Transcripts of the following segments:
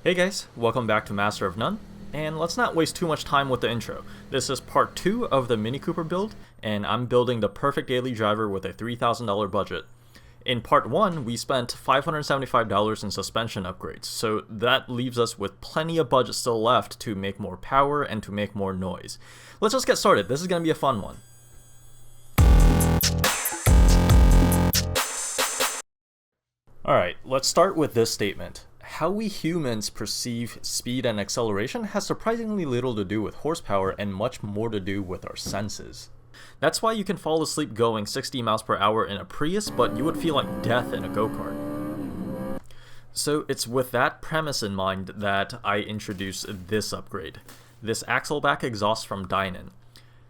Hey guys, welcome back to Master of None, and let's not waste too much time with the intro. This is part 2 of the Mini Cooper build, and I'm building the perfect daily driver with a $3,000 budget. In part 1, we spent $575 in suspension upgrades, so that leaves us with plenty of budget still left to make more power and to make more noise. Let's just get started. This is going to be a fun one. Alright, let's start with this statement. How we humans perceive speed and acceleration has surprisingly little to do with horsepower and much more to do with our senses. That's why you can fall asleep going 60 miles per hour in a Prius, but you would feel like death in a go-kart. So it's with that premise in mind that I introduce this upgrade, this axle-back exhaust from Dinan.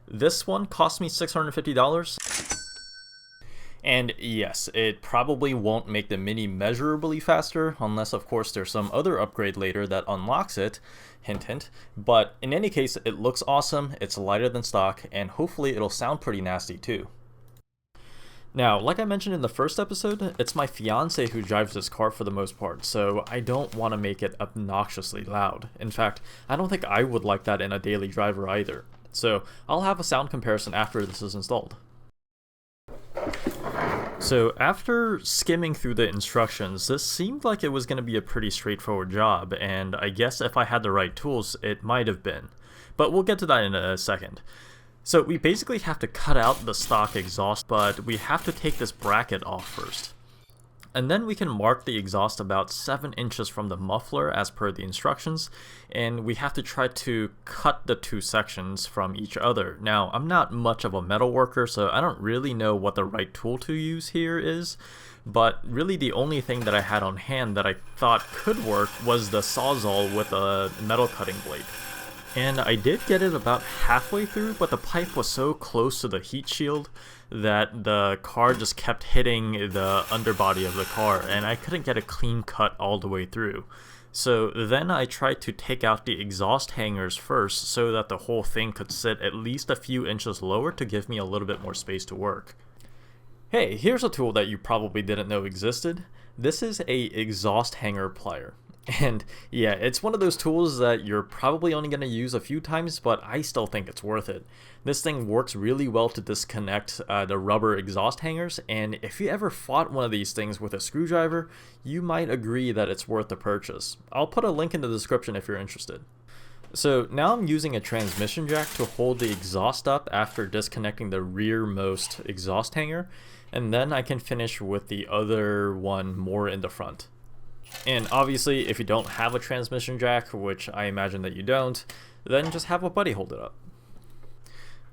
This one cost me $650. And yes, it probably won't make the Mini measurably faster, unless of course there's some other upgrade later that unlocks it, hint hint, but in any case it looks awesome, it's lighter than stock, and hopefully it'll sound pretty nasty too. Now, like I mentioned in the first episode, it's my fiance who drives this car for the most part, so I don't want to make it obnoxiously loud. In fact, I don't think I would like that in a daily driver either. So I'll have a sound comparison after this is installed. So after skimming through the instructions, this seemed like it was going to be a pretty straightforward job, and I guess if I had the right tools, it might have been. But we'll get to that in a second. So we basically have to cut out the stock exhaust, but we have to take this bracket off first. And then we can mark the exhaust about 7 inches from the muffler as per the instructions, and we have to try to cut the two sections from each other. Now, I'm not much of a metal worker, so I don't really know what the right tool to use here is, but really the only thing that I had on hand that I thought could work was the Sawzall with a metal cutting blade. And I did get it about halfway through, but the pipe was so close to the heat shield that the car just kept hitting the underbody of the car, and I couldn't get a clean cut all the way through. So then I tried to take out the exhaust hangers first so that the whole thing could sit at least a few inches lower to give me a little bit more space to work. Hey, here's a tool that you probably didn't know existed. This is a exhaust hanger plier. And yeah, it's one of those tools that you're probably only going to use a few times, but I still think it's worth it. This thing works really well to disconnect the rubber exhaust hangers, and if you ever fought one of these things with a screwdriver, you might agree that it's worth the purchase. I'll put a link in the description if you're interested. So now I'm using a transmission jack to hold the exhaust up after disconnecting the rearmost exhaust hanger, and then I can finish with the other one more in the front. And obviously, if you don't have a transmission jack, which I imagine that you don't, then just have a buddy hold it up.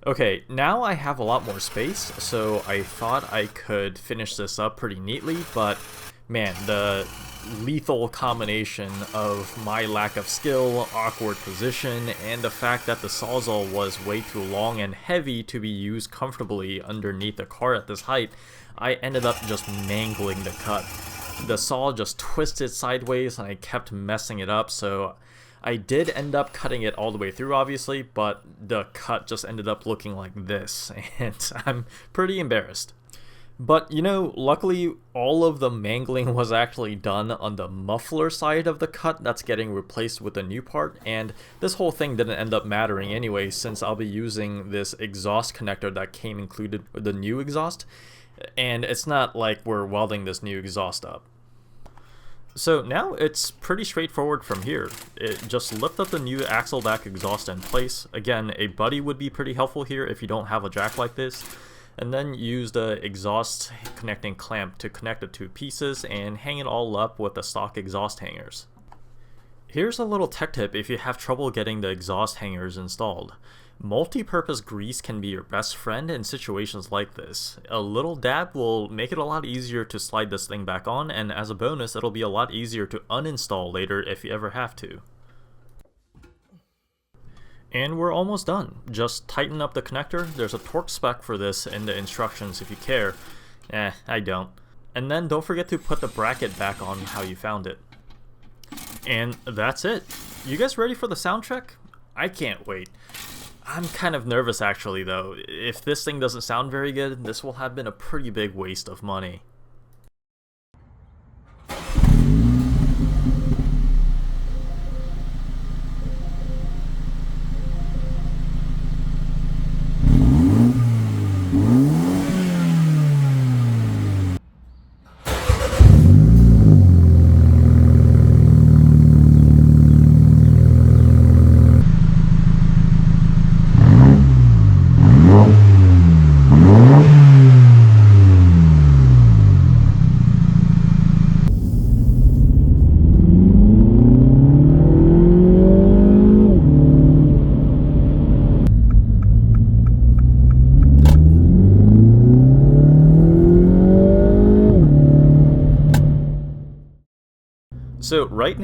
Okay, now I have a lot more space, so I thought I could finish this up pretty neatly, but man, the lethal combination of my lack of skill, awkward position, and the fact that the Sawzall was way too long and heavy to be used comfortably underneath the car at this height, I ended up just mangling the cut. The saw just twisted sideways and I kept messing it up, so I did end up cutting it all the way through obviously, but the cut just ended up looking like this, and I'm pretty embarrassed. But you know, luckily all of the mangling was actually done on the muffler side of the cut that's getting replaced with the new part, and this whole thing didn't end up mattering anyway since I'll be using this exhaust connector that came included with the new exhaust. And it's not like we're welding this new exhaust up. So now it's pretty straightforward from here. Just lift up the new axle back exhaust in place. Again, a buddy would be pretty helpful here if you don't have a jack like this. And then use the exhaust connecting clamp to connect the two pieces and hang it all up with the stock exhaust hangers. Here's a little tech tip if you have trouble getting the exhaust hangers installed. Multi-purpose grease can be your best friend in situations like this. A little dab will make it a lot easier to slide this thing back on, and as a bonus, it'll be a lot easier to uninstall later if you ever have to. And we're almost done. Just tighten up the connector. There's a torque spec for this in the instructions if you care. I don't. And then don't forget to put the bracket back on how you found it. And that's it. You guys ready for the sound check? I can't wait. I'm kind of nervous actually though. If this thing doesn't sound very good, this will have been a pretty big waste of money.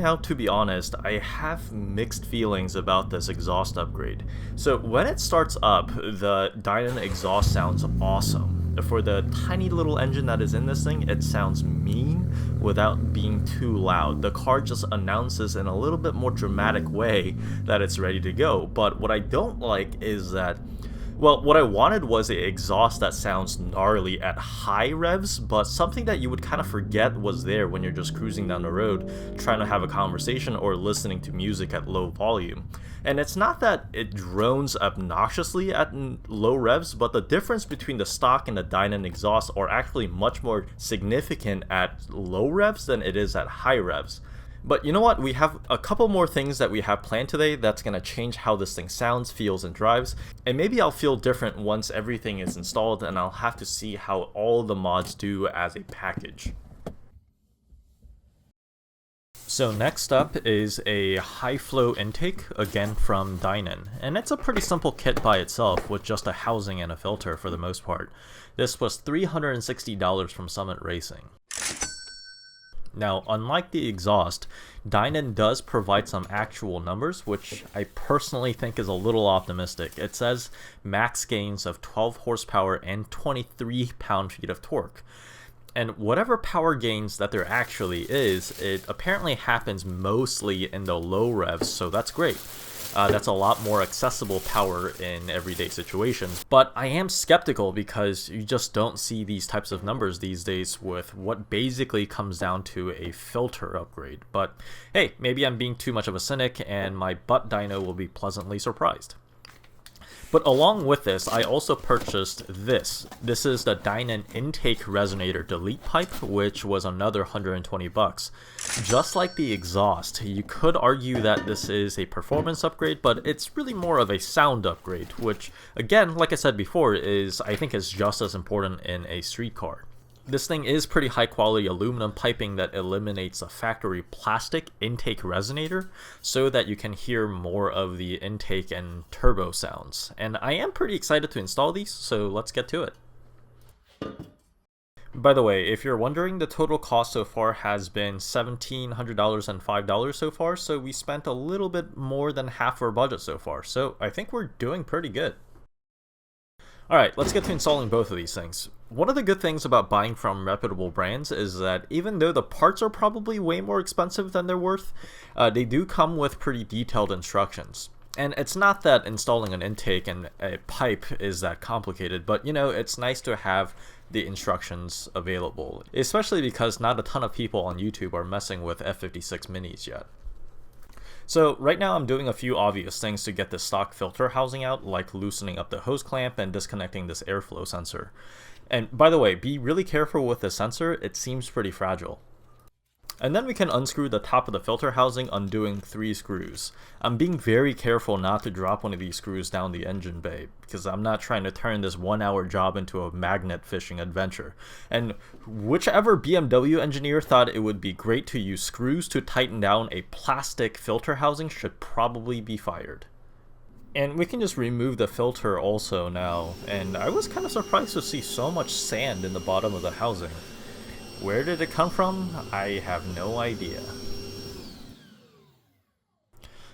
now, to be honest, I have mixed feelings about this exhaust upgrade. So when it starts up, the Dinan exhaust sounds awesome. For the tiny little engine that is in this thing, it sounds mean without being too loud. The car just announces in a little bit more dramatic way that it's ready to go. But what I don't like is that, well, what I wanted was an exhaust that sounds gnarly at high revs, but something that you would kind of forget was there when you're just cruising down the road, trying to have a conversation or listening to music at low volume. And it's not that it drones obnoxiously at low revs, but the difference between the stock and the Dinan exhaust are actually much more significant at low revs than it is at high revs. But you know what, we have a couple more things that we have planned today that's going to change how this thing sounds, feels, and drives, and maybe I'll feel different once everything is installed, and I'll have to see how all the mods do as a package. So next up is a high flow intake, again from Dinan, and it's a pretty simple kit by itself with just a housing and a filter for the most part. This was $360 from Summit Racing. Now, unlike the exhaust, Dinan does provide some actual numbers, which I personally think is a little optimistic. It says max gains of 12 horsepower and 23 pound-feet of torque. And whatever power gains that there actually is, it apparently happens mostly in the low revs, so that's great. That's a lot more accessible power in everyday situations. But I am skeptical because you just don't see these types of numbers these days with what basically comes down to a filter upgrade. But hey, maybe I'm being too much of a cynic and my butt dyno will be pleasantly surprised. But along with this, I also purchased this. This is the Dinan intake resonator delete pipe, which was another 120 bucks. Just like the exhaust, you could argue that this is a performance upgrade, but it's really more of a sound upgrade, which again, like I said before, I think is just as important in a street car. This thing is pretty high quality aluminum piping that eliminates a factory plastic intake resonator so that you can hear more of the intake and turbo sounds. And I am pretty excited to install these, so let's get to it. By the way, if you're wondering, the total cost so far has been $1,700 and $5 so far, so we spent a little bit more than half our budget so far, so I think we're doing pretty good. Alright, let's get to installing both of these things. One of the good things about buying from reputable brands is that even though the parts are probably way more expensive than they're worth, they do come with pretty detailed instructions. And it's not that installing an intake and a pipe is that complicated, but you know, it's nice to have the instructions available, especially because not a ton of people on YouTube are messing with F57 Minis yet. So right now I'm doing a few obvious things to get the stock filter housing out, like loosening up the hose clamp and disconnecting this airflow sensor. And by the way, be really careful with the sensor, it seems pretty fragile. And then we can unscrew the top of the filter housing, undoing 3 screws. I'm being very careful not to drop one of these screws down the engine bay, because I'm not trying to turn this 1-hour job into a magnet fishing adventure. And whichever BMW engineer thought it would be great to use screws to tighten down a plastic filter housing should probably be fired. And we can just remove the filter also now, and I was kind of surprised to see so much sand in the bottom of the housing. Where did it come from? I have no idea.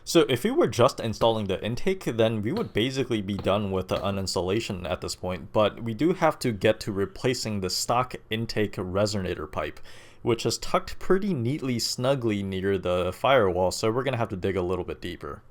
So if we were just installing the intake, then we would basically be done with the uninstallation at this point, but we do have to get to replacing the stock intake resonator pipe, which is tucked pretty neatly snugly near the firewall, so we're going to have to dig a little bit deeper.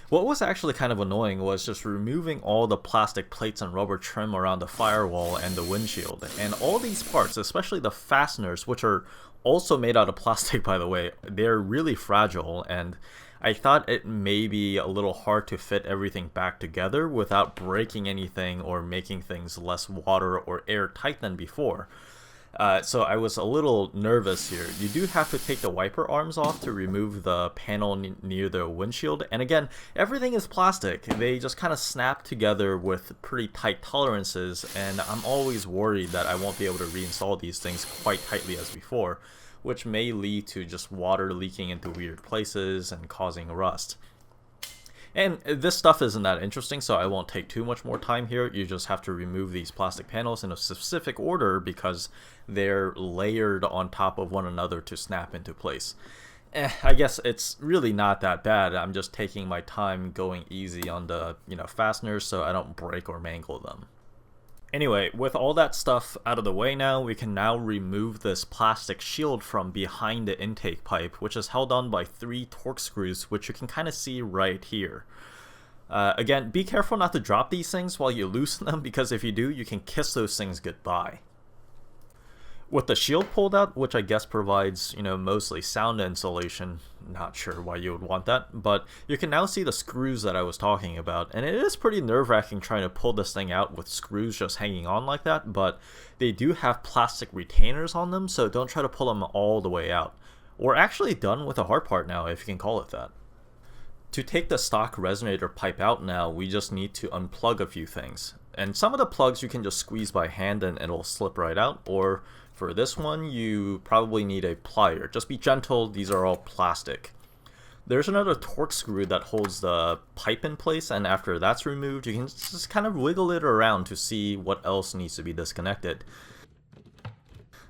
What was actually kind of annoying was just removing all the plastic plates and rubber trim around the firewall and the windshield. And all these parts, especially the fasteners, which are also made out of plastic by the way, they're really fragile, and I thought it may be a little hard to fit everything back together without breaking anything or making things less water or airtight than before. So I was a little nervous here. You do have to take the wiper arms off to remove the panel near the windshield, and again, everything is plastic. They just kind of snap together with pretty tight tolerances, and I'm always worried that I won't be able to reinstall these things quite tightly as before, which may lead to just water leaking into weird places and causing rust. And this stuff isn't that interesting, so I won't take too much more time here. You just have to remove these plastic panels in a specific order because they're layered on top of one another to snap into place. I guess it's really not that bad. I'm just taking my time going easy on the, fasteners so I don't break or mangle them. Anyway, with all that stuff out of the way now, we can now remove this plastic shield from behind the intake pipe, which is held on by 3 Torx screws, which you can kind of see right here. Again, be careful not to drop these things while you loosen them, because if you do, you can kiss those things goodbye. With the shield pulled out, which I guess provides, mostly sound insulation, not sure why you would want that, but you can now see the screws that I was talking about, and it is pretty nerve-wracking trying to pull this thing out with screws just hanging on like that, but they do have plastic retainers on them, so don't try to pull them all the way out. We're actually done with the hard part now, if you can call it that. To take the stock resonator pipe out now, we just need to unplug a few things. And some of the plugs you can just squeeze by hand and it'll slip right out, or for this one, you probably need a plier. Just be gentle, these are all plastic. There's another Torx screw that holds the pipe in place, and after that's removed, you can just kind of wiggle it around to see what else needs to be disconnected.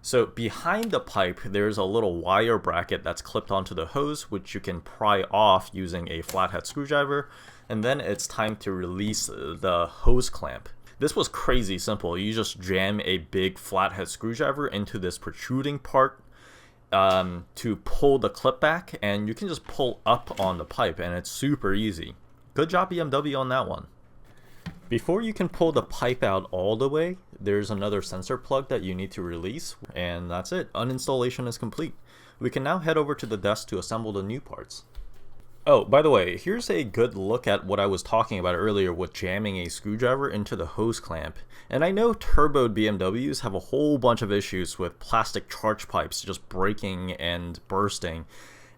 So behind the pipe, there's a little wire bracket that's clipped onto the hose, which you can pry off using a flathead screwdriver, and then it's time to release the hose clamp. This was crazy simple. You just jam a big flathead screwdriver into this protruding part to pull the clip back, and you can just pull up on the pipe, and it's super easy. Good job BMW on that one. Before you can pull the pipe out all the way, there's another sensor plug that you need to release, and that's it. Uninstallation is complete. We can now head over to the desk to assemble the new parts. Oh, by the way, here's a good look at what I was talking about earlier with jamming a screwdriver into the hose clamp. And I know turboed BMWs have a whole bunch of issues with plastic charge pipes just breaking and bursting.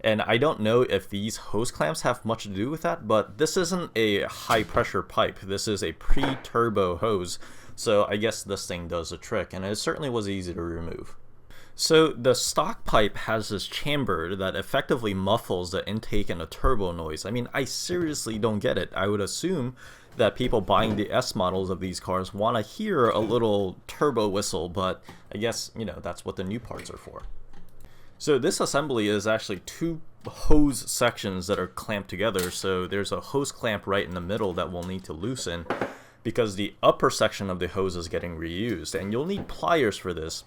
And I don't know if these hose clamps have much to do with that, but this isn't a high pressure pipe. This is a pre-turbo hose, so I guess this thing does the trick, and it certainly was easy to remove. So the stock pipe has this chamber that effectively muffles the intake and the turbo noise. I mean, I seriously don't get it. I would assume that people buying the S models of these cars want to hear a little turbo whistle, but I guess, that's what the new parts are for. So this assembly is actually 2 hose sections that are clamped together, so there's a hose clamp right in the middle that we'll need to loosen because the upper section of the hose is getting reused, and you'll need pliers for this.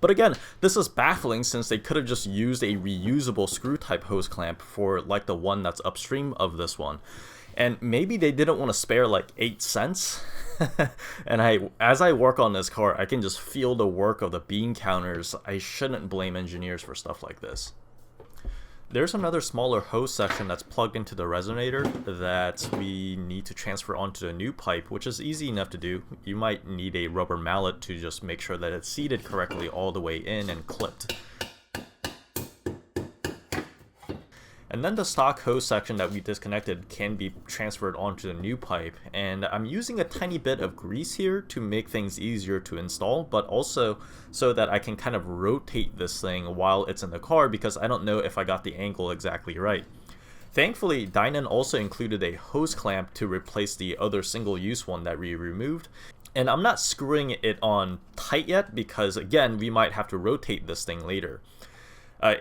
But again, this is baffling since they could have just used a reusable screw type hose clamp for like the one that's upstream of this one. And maybe they didn't want to spare like 8 cents. And as I work on this car, I can just feel the work of the bean counters. I shouldn't blame engineers for stuff like this. There's another smaller hose section that's plugged into the resonator that we need to transfer onto the new pipe, which is easy enough to do. You might need a rubber mallet to just make sure that it's seated correctly all the way in and clipped. And then the stock hose section that we disconnected can be transferred onto the new pipe, and I'm using a tiny bit of grease here to make things easier to install, but also so that I can kind of rotate this thing while it's in the car because I don't know if I got the angle exactly right. Thankfully, Dinan also included a hose clamp to replace the other single-use one that we removed, and I'm not screwing it on tight yet because again, we might have to rotate this thing later.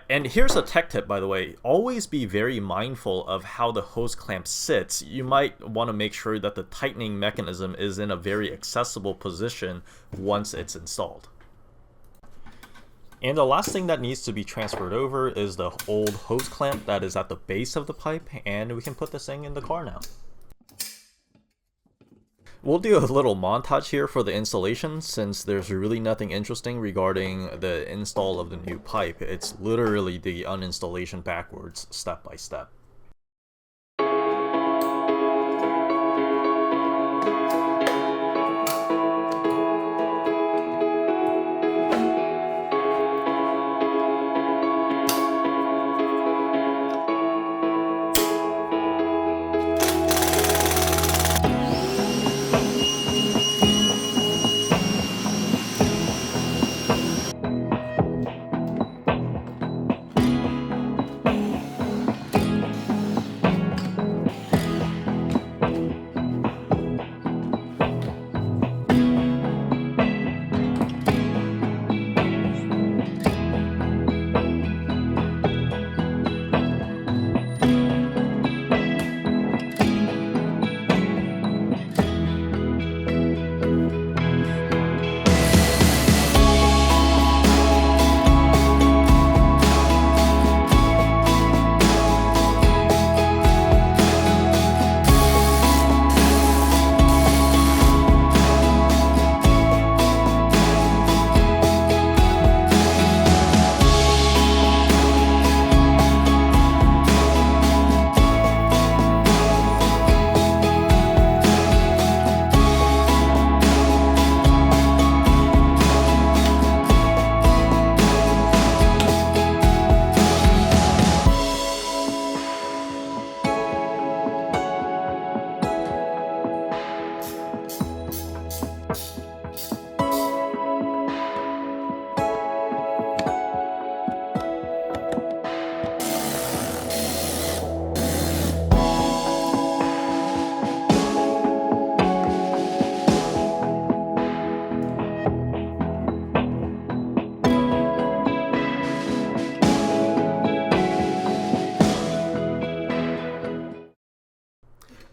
And here's a tech tip, by the way. Always be very mindful of how the hose clamp sits. You might want to make sure that the tightening mechanism is in a very accessible position once it's installed. And the last thing that needs to be transferred over is the old hose clamp that is at the base of the pipe, and we can put this thing in the car now. We'll do a little montage here for the installation since there's really nothing interesting regarding the install of the new pipe. It's literally the uninstallation backwards, step by step.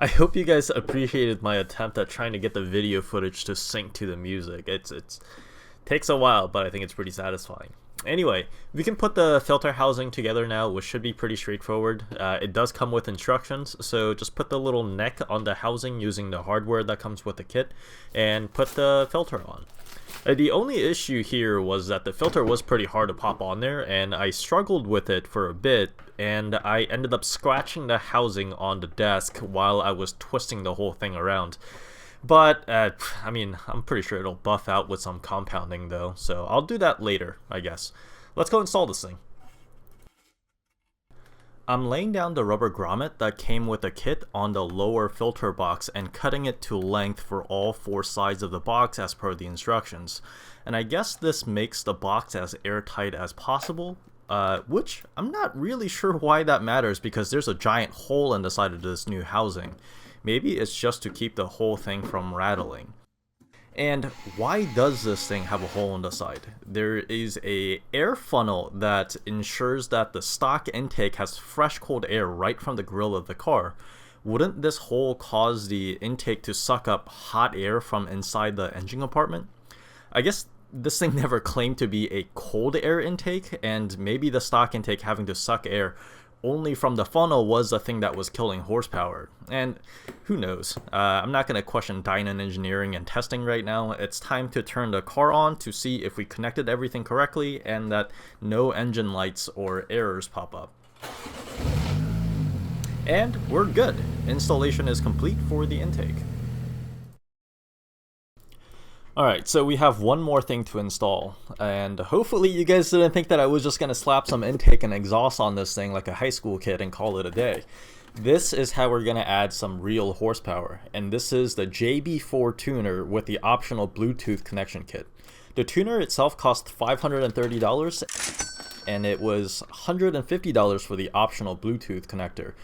I hope you guys appreciated my attempt at trying to get the video footage to sync to the music. It's takes a while, but I think it's pretty satisfying. Anyway, we can put the filter housing together now, which should be pretty straightforward. It does come with instructions, so just put the little neck on the housing using the hardware that comes with the kit, and put the filter on. The only issue here was that the filter was pretty hard to pop on there, and I struggled with it for a bit, and I ended up scratching the housing on the desk while I was twisting the whole thing around. But, I mean, I'm pretty sure it'll buff out with some compounding though, so I'll do that later, I guess. Let's go install this thing. I'm laying down the rubber grommet that came with the kit on the lower filter box and cutting it to length for all 4 sides of the box as per the instructions. And I guess this makes the box as airtight as possible, which I'm not really sure why that matters because there's a giant hole in the side of this new housing. Maybe it's just to keep the whole thing from rattling. And why does this thing have a hole in the side? There is a air funnel that ensures that the stock intake has fresh cold air right from the grill of the car. Wouldn't this hole cause the intake to suck up hot air from inside the engine compartment? I guess this thing never claimed to be a cold air intake, and maybe the stock intake having to suck air only from the funnel was the thing that was killing horsepower. And who knows? I'm not going to question Dinan engineering and testing right now. It's time to turn the car on to see if we connected everything correctly and that no engine lights or errors pop up. And we're good. Installation is complete for the intake. Alright, so we have one more thing to install, and hopefully you guys didn't think that I was just going to slap some intake and exhaust on this thing like a high school kid and call it a day. This is how we're going to add some real horsepower, and this is the JB4 Tuner with the optional Bluetooth connection kit. The tuner itself cost $530, and it was $150 for the optional Bluetooth connector,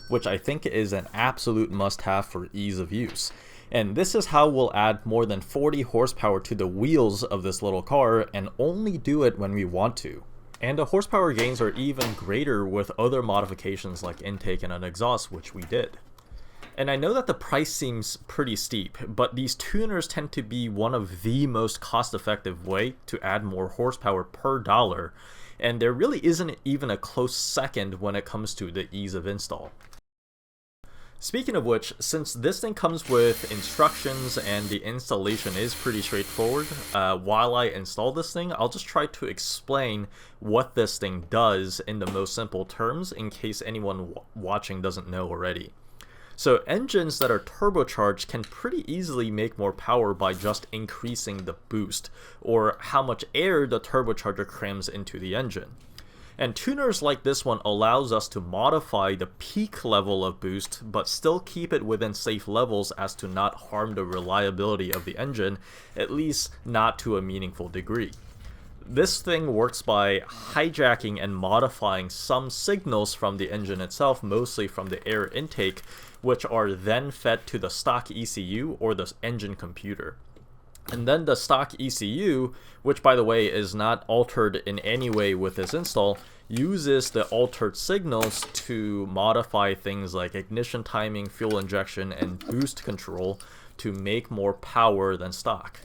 which I think is an absolute must-have for ease of use. And this is how we'll add more than 40 horsepower to the wheels of this little car and only do it when we want to. And the horsepower gains are even greater with other modifications like intake and an exhaust, which we did. And I know that the price seems pretty steep, but these tuners tend to be one of the most cost-effective way to add more horsepower per dollar, and there really isn't even a close second when it comes to the ease of install. Speaking of which, since this thing comes with instructions and the installation is pretty straightforward, while I install this thing, I'll just try to explain what this thing does in the most simple terms in case anyone watching doesn't know already. So engines that are turbocharged can pretty easily make more power by just increasing the boost, or how much air the turbocharger crams into the engine. And tuners like this one allows us to modify the peak level of boost, but still keep it within safe levels as to not harm the reliability of the engine, at least not to a meaningful degree. This thing works by hijacking and modifying some signals from the engine itself, mostly from the air intake, which are then fed to the stock ECU or the engine computer. And then the stock ECU, which by the way is not altered in any way with this install, uses the altered signals to modify things like ignition timing, fuel injection, and boost control to make more power than stock.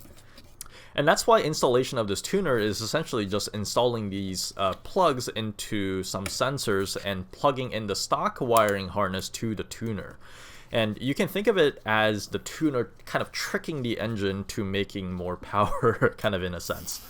And that's why installation of this tuner is essentially just installing these plugs into some sensors and plugging in the stock wiring harness to the tuner. And you can think of it as the tuner kind of tricking the engine to making more power, kind of in a sense.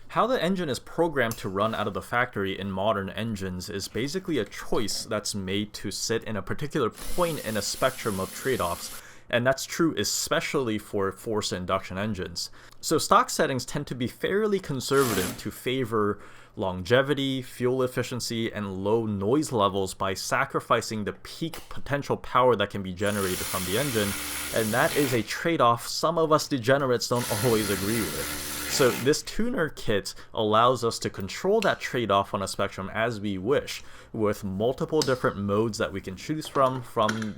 How the engine is programmed to run out of the factory in modern engines is basically a choice that's made to sit in a particular point in a spectrum of trade-offs, and that's true especially for forced induction engines. So stock settings tend to be fairly conservative to favor longevity, fuel efficiency, and low noise levels by sacrificing the peak potential power that can be generated from the engine, and that is a trade-off some of us degenerates don't always agree with. So this tuner kit allows us to control that trade-off on a spectrum as we wish, with multiple different modes that we can choose from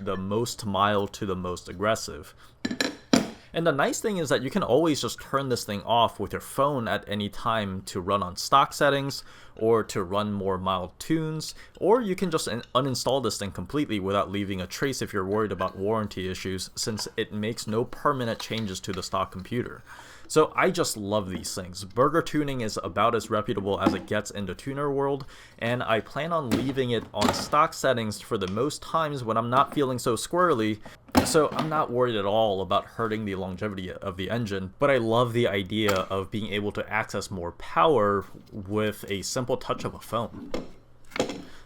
the most mild to the most aggressive. And the nice thing is that you can always just turn this thing off with your phone at any time to run on stock settings or to run more mild tunes, or you can just uninstall this thing completely without leaving a trace if you're worried about warranty issues, since it makes no permanent changes to the stock computer. So I just love these things. Burger tuning is about as reputable as it gets in the tuner world, and I plan on leaving it on stock settings for the most times when I'm not feeling so squirrely, so I'm not worried at all about hurting the longevity of the engine, but I love the idea of being able to access more power with a simple touch of a phone.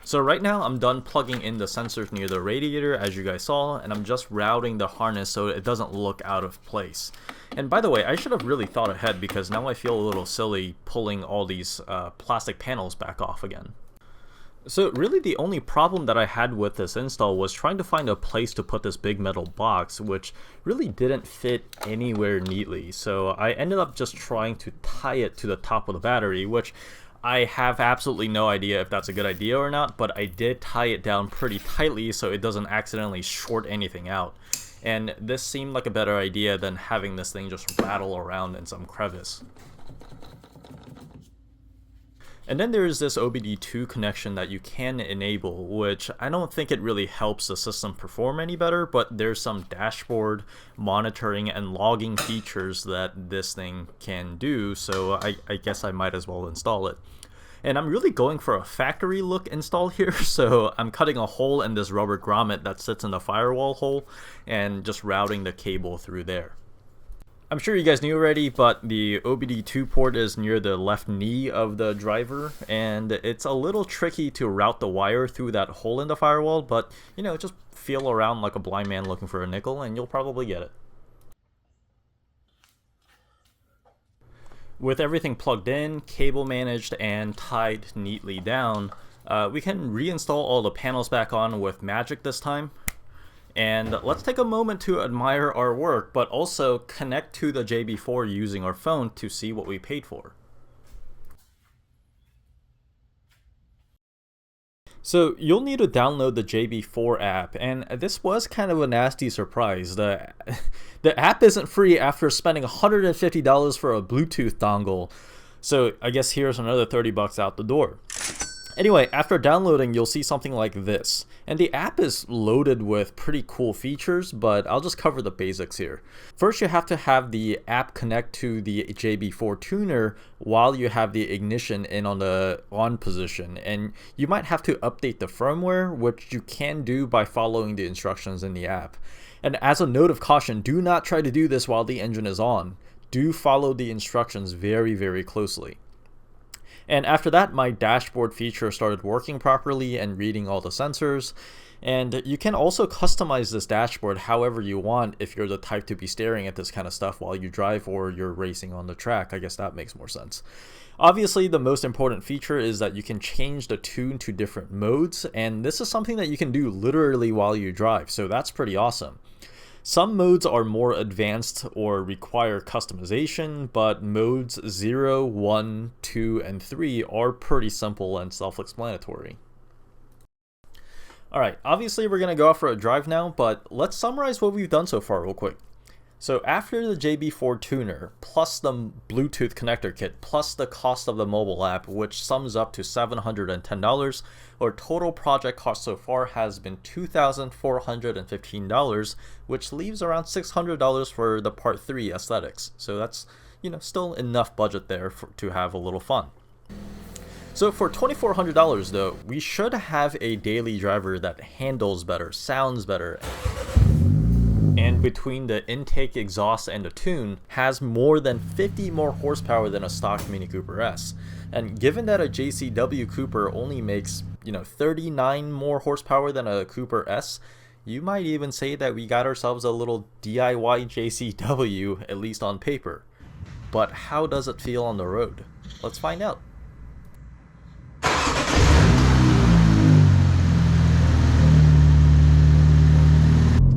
So right now I'm done plugging in the sensors near the radiator, as you guys saw, and I'm just routing the harness so it doesn't look out of place. And by the way, I should have really thought ahead, because now I feel a little silly pulling all these plastic panels back off again. So really the only problem that I had with this install was trying to find a place to put this big metal box, which really didn't fit anywhere neatly. So I ended up just trying to tie it to the top of the battery, which I have absolutely no idea if that's a good idea or not, but I did tie it down pretty tightly so it doesn't accidentally short anything out. And this seemed like a better idea than having this thing just rattle around in some crevice. And then there's this OBD2 connection that you can enable, which I don't think it really helps the system perform any better, but there's some dashboard monitoring and logging features that this thing can do, so I guess I might as well install it. And I'm really going for a factory look install here, so I'm cutting a hole in this rubber grommet that sits in the firewall hole and just routing the cable through there. I'm sure you guys knew already, but the OBD2 port is near the left knee of the driver, and it's a little tricky to route the wire through that hole in the firewall, but you know, just feel around like a blind man looking for a nickel and you'll probably get it. With everything plugged in, cable managed, and tied neatly down, we can reinstall all the panels back on with magic this time. And let's take a moment to admire our work, but also connect to the JB4 using our phone to see what we paid for. So you'll need to download the JB4 app, and this was kind of a nasty surprise. The app isn't free after spending $150 for a Bluetooth dongle, so I guess here's another $30 out the door. Anyway, after downloading, you'll see something like this. And the app is loaded with pretty cool features, but I'll just cover the basics here. First, you have to have the app connect to the JB4 Tuner while you have the ignition in on the on position. And you might have to update the firmware, which you can do by following the instructions in the app. And as a note of caution, do not try to do this while the engine is on. Do follow the instructions very, very closely. And after that, my dashboard feature started working properly and reading all the sensors. And you can also customize this dashboard however you want if you're the type to be staring at this kind of stuff while you drive or you're racing on the track. I guess that makes more sense. Obviously, the most important feature is that you can change the tune to different modes, and this is something that you can do literally while you drive, so that's pretty awesome. Some modes are more advanced or require customization, but modes 0, 1, 2, and 3 are pretty simple and self-explanatory. Alright, obviously we're going to go out for a drive now, but let's summarize what we've done so far real quick. So after the JB4 Tuner, plus the Bluetooth connector kit, plus the cost of the mobile app, which sums up to $710, our total project cost so far has been $2,415, which leaves around $600 for the Part 3 aesthetics. So that's, you know, still enough budget there to have a little fun. So for $2,400 though, we should have a daily driver that handles better, sounds better, and between the intake, exhaust, and the tune, has more than 50 more horsepower than a stock Mini Cooper S. And given that a JCW Cooper only makes, 39 more horsepower than a Cooper S, you might even say that we got ourselves a little DIY JCW, at least on paper. But how does it feel on the road? Let's find out.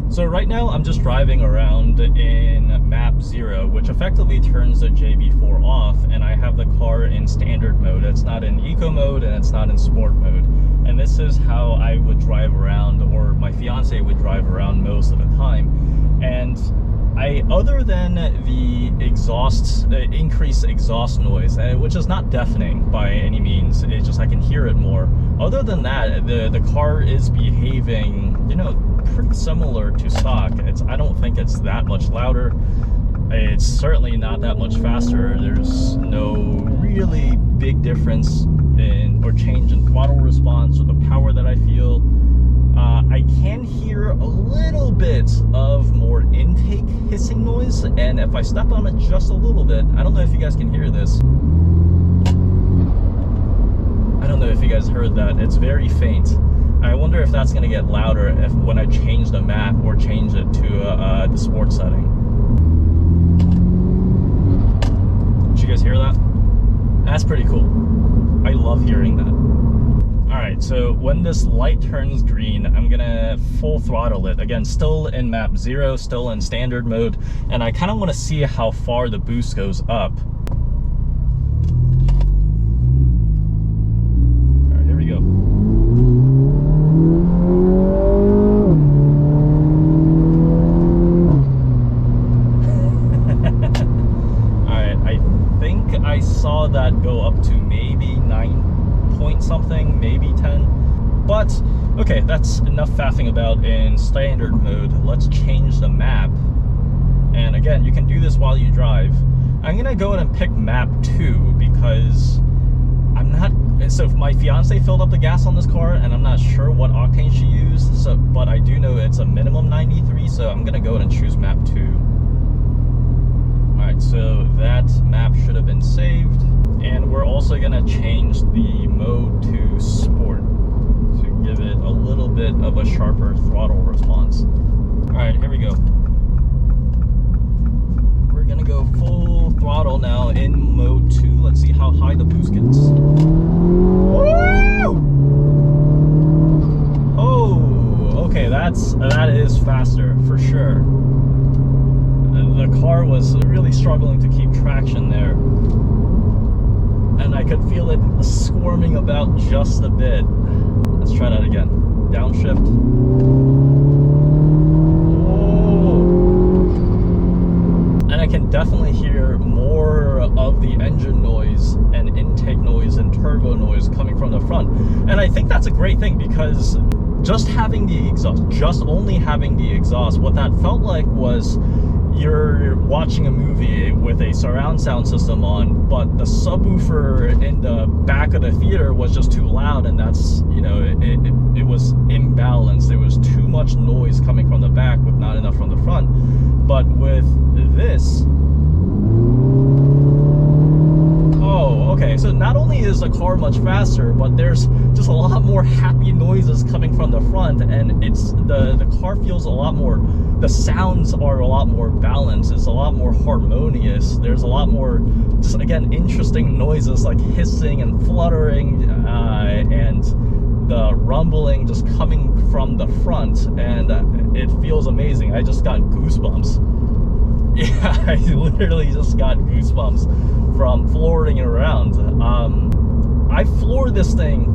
So right now I'm just driving around in map 0, which effectively turns the JB4 off, and I have the car in standard mode. It's not in eco mode and it's not in sport mode. and this is how I would drive around, or my fiance would drive around most of the time. And other than the increased exhaust noise, which is not deafening by any means, it's just I can hear it more. Other than that, the car is behaving, you know, pretty similar to stock. I don't think it's that much louder. It's certainly not that much faster. There's no really big difference or change in throttle response or the power that I feel. I can hear a little bit of more intake hissing noise, and if I step on it just a little bit, I don't know if you guys can hear this. I don't know if you guys heard that. It's very faint. I wonder if that's going to get louder when I change the map or change it to the sports setting. Did you guys hear that? That's pretty cool. I love hearing that. Alright, so when this light turns green, I'm gonna full throttle it. Again, still in map 0, still in standard mode, and I kind of want to see how far the boost goes up. Alright, here we go. Alright, I think I saw that go up to maybe 9 point something, maybe 10. But okay, that's enough faffing about in standard mode. Let's change the map. And again, you can do this while you drive. I'm gonna go ahead and pick map 2 because so my fiance filled up the gas on this car and I'm not sure what octane she used, but I do know it's a minimum 93, so I'm gonna go ahead and choose map 2. Alright, so that map should have been saved. And we're also gonna change the mode to sport to give it a little bit of a sharper throttle response. Alright, here we go. We're gonna go full throttle now in mode 2. Let's see how high the boost gets. Woo! Oh, okay, that is faster for sure. The car was really struggling to keep traction there. And I could feel it squirming about just a bit. Let's try that again. Downshift. Oh. And I can definitely hear more of the engine noise and intake noise and turbo noise coming from the front. And I think that's a great thing because just only having the exhaust, what that felt like was you're watching a movie with a surround sound system on, but the subwoofer in the back of the theater was just too loud, and that's, you know, it was imbalanced. There was too much noise coming from the back with not enough from the front. But with this, oh, okay, so not only is the car much faster, but there's just a lot more happy noises coming from the front, and the car feels a lot more, the sounds are a lot more balanced, it's a lot more harmonious. There's a lot more, just again, interesting noises like hissing and fluttering, and the rumbling just coming from the front, and it feels amazing. I just got goosebumps. Yeah, I literally just got goosebumps from flooring it around. I floored this thing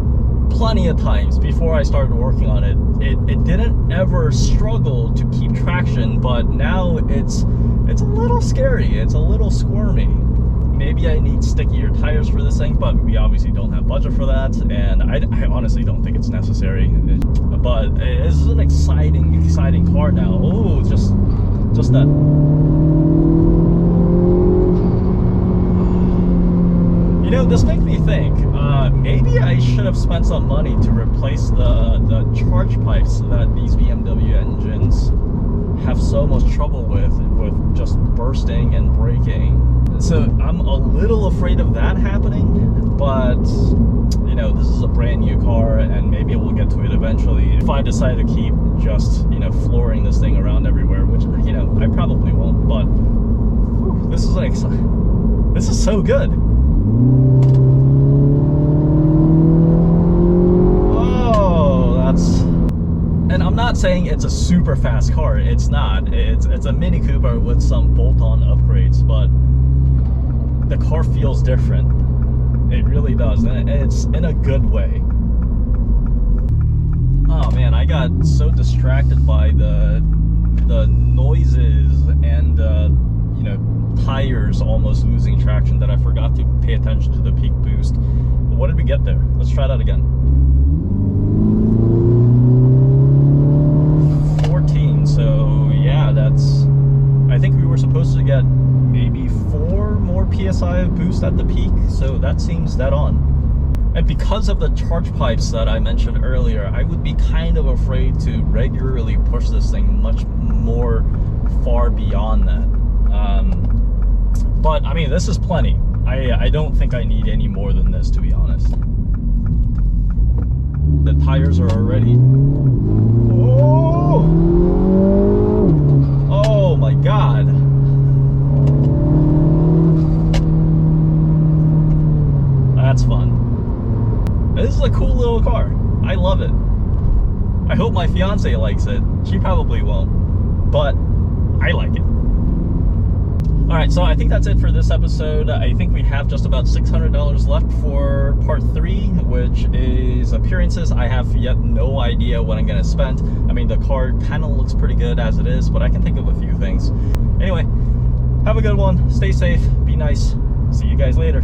plenty of times before I started working on it. It didn't ever struggle to keep traction, but now it's a little scary. It's a little squirmy. Maybe I need stickier tires for this thing, but we obviously don't have budget for that, and I honestly don't think it's necessary. But this is an exciting car now. Oh, just that. You know, this makes me think, maybe I should have spent some money to replace the charge pipes that these BMW engines have so much trouble with just bursting and breaking. So I'm a little afraid of that happening, but you know, this is a brand new car and maybe we'll get to it eventually. If I decide to keep just, you know, flooring this thing around everywhere, which, you know, I probably won't, but whew, this is so good. Oh, and I'm not saying it's a super fast car. It's not. It's a Mini Cooper with some bolt-on upgrades, but the car feels different. It really does, and it's in a good way. got so distracted by the noises and you know, tires almost losing traction that I forgot to pay attention to the peak boost. What did we get there? Let's try that again. 14. So yeah, that's, I think we were supposed to get maybe 4 more PSI of boost at the peak, so that seems dead on. And because of the charge pipes that I mentioned earlier, I would be kind of afraid to regularly push this thing much more far beyond that. But I mean, this is plenty. I don't think I need any more than this, to be honest. The tires are already... Oh! Oh my God! That's fun. This is a cool little car. I love it. I hope my fiance likes it. She probably won't, but I like it. Alright, so I think that's it for this episode. I think we have just about $600 left for part 3, which is appearances. I have yet no idea what I'm going to spend. I mean, the car kind of looks pretty good as it is, but I can think of a few things. Anyway, have a good one. Stay safe. Be nice. See you guys later.